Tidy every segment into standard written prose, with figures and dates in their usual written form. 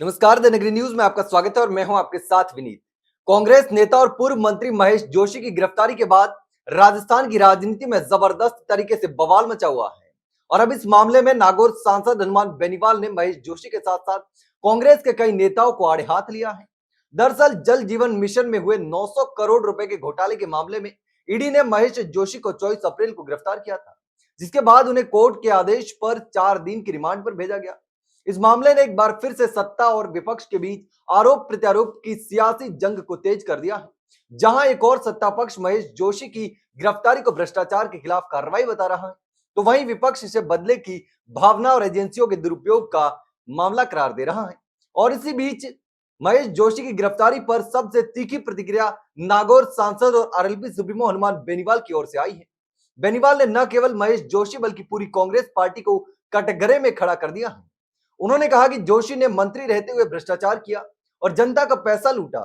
नमस्कार, द नगरी न्यूज में आपका स्वागत है और मैं हूं आपके साथ विनीत। कांग्रेस नेता और पूर्व मंत्री महेश जोशी की गिरफ्तारी के बाद राजस्थान की राजनीति में जबरदस्त तरीके से बवाल मचा हुआ है और अब इस मामले में नागौर सांसद हनुमान बेनीवाल ने महेश जोशी के साथ साथ कांग्रेस के कई नेताओं को आड़े हाथ लिया है। दरअसल जल जीवन मिशन में हुए 900 करोड़ रुपए के घोटाले के मामले में ईडी ने महेश जोशी को 24 अप्रैल को गिरफ्तार किया था, जिसके बाद उन्हें कोर्ट के आदेश पर 4 दिन की रिमांड पर भेजा गया। इस मामले ने एक बार फिर से सत्ता और विपक्ष के बीच आरोप प्रत्यारोप की सियासी जंग को तेज कर दिया है, जहां एक और सत्ता पक्ष महेश जोशी की गिरफ्तारी को भ्रष्टाचार के खिलाफ कार्रवाई बता रहा है, तो वहीं विपक्ष इसे बदले की भावना और एजेंसियों के दुरुपयोग का मामला करार दे रहा है। और इसी बीच महेश जोशी की गिरफ्तारी पर सबसे तीखी प्रतिक्रिया नागौर सांसद और आरएलपी सुप्रीमो हनुमान बेनीवाल की ओर से आई है। बेनीवाल ने न केवल महेश जोशी बल्कि पूरी कांग्रेस पार्टी को कटघरे में खड़ा कर दिया है। उन्होंने कहा कि जोशी ने मंत्री रहते हुए भ्रष्टाचार किया और जनता का पैसा लूटा।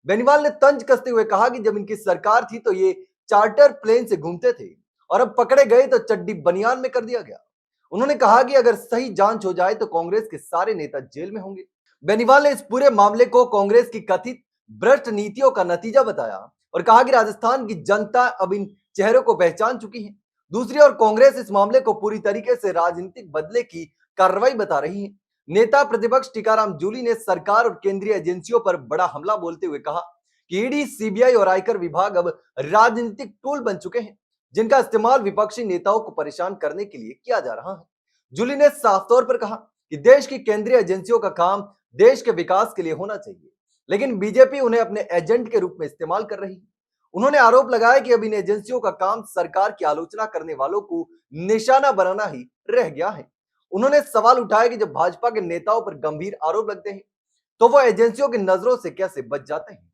बेनीवाल ने तंज कसते हुए कहा कि जब इनकी सरकार थी तो ये चार्टर प्लेन से घूमते थे और अब पकड़े गए तो चड्डी बनियान में कर दिया गया। उन्होंने कहा कि अगर सही जांच हो जाए तो कांग्रेस के सारे नेता जेल में होंगे। बेनीवाल ने इस पूरे मामले को कांग्रेस की कथित भ्रष्ट नीतियों का नतीजा बताया और कहा कि राजस्थान की जनता अब इन चेहरों को पहचान चुकी है। दूसरी ओर कांग्रेस इस मामले को पूरी तरीके से राजनीतिक बदले की कार्रवाई बता रही है। नेता प्रतिपक्ष टीकाराम जूली ने सरकार और केंद्रीय एजेंसियों पर बड़ा हमला बोलते हुए कहा कि ईडी, सीबीआई और आयकर विभाग अब राजनीतिक टूल बन चुके हैं, जिनका इस्तेमाल विपक्षी नेताओं को परेशान करने के लिए किया जा रहा है। जूली ने साफ तौर पर कहा कि देश की केंद्रीय एजेंसियों का काम देश के विकास के लिए होना चाहिए, लेकिन बीजेपी उन्हें अपने एजेंट के रूप में इस्तेमाल कर रही है। उन्होंने आरोप लगाया कि अब इन एजेंसियों का काम सरकार की आलोचना करने वालों को निशाना बनाना ही रह गया है। उन्होंने सवाल उठाया कि जब भाजपा के नेताओं पर गंभीर आरोप लगते हैं तो वो एजेंसियों की नजरों से कैसे बच जाते हैं।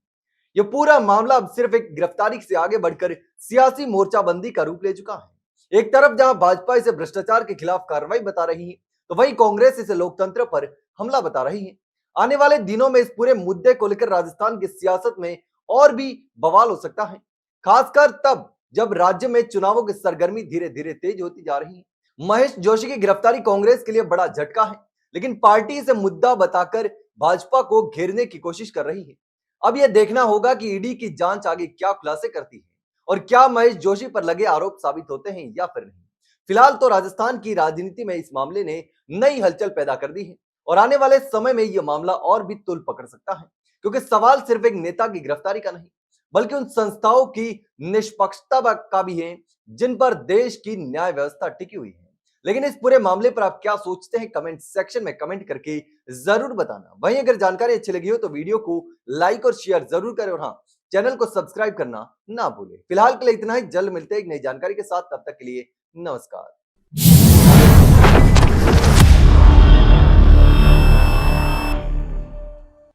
यह पूरा मामला अब सिर्फ एक गिरफ्तारी से आगे बढ़कर सियासी मोर्चाबंदी का रूप ले चुका है। एक तरफ जहां भाजपा इसे भ्रष्टाचार के खिलाफ कार्रवाई बता रही है, तो वहीं कांग्रेस इसे लोकतंत्र पर हमला बता रही है। आने वाले दिनों में इस पूरे मुद्दे को लेकर राजस्थान की सियासत में और भी बवाल हो सकता है, खासकर तब जब राज्य में चुनावों की सरगर्मी धीरे धीरे तेज होती जा रही है। महेश जोशी की गिरफ्तारी कांग्रेस के लिए बड़ा झटका है, लेकिन पार्टी इसे मुद्दा बताकर भाजपा को घेरने की कोशिश कर रही है। अब यह देखना होगा कि ईडी की जांच आगे क्या खुलासे करती है और क्या महेश जोशी पर लगे आरोप साबित होते हैं या फिर नहीं। फिलहाल तो राजस्थान की राजनीति में इस मामले ने नई हलचल पैदा कर दी है और आने वाले समय में यह मामला और भी तुल पकड़ सकता है, क्योंकि सवाल सिर्फ एक नेता की गिरफ्तारी का नहीं बल्कि उन संस्थाओं की निष्पक्षता का भी है जिन पर देश की न्याय व्यवस्था टिकी हुई है। लेकिन इस पूरे मामले पर आप क्या सोचते हैं, कमेंट सेक्शन में कमेंट करके जरूर बताना। वहीं अगर जानकारी अच्छी लगी हो तो वीडियो को लाइक और शेयर जरूर करें और हाँ, चैनल को सब्सक्राइब करना ना भूलें। फिलहाल के लिए इतना ही, जल्द मिलते हैं एक नई जानकारी के साथ, तब तक के लिए नमस्कार।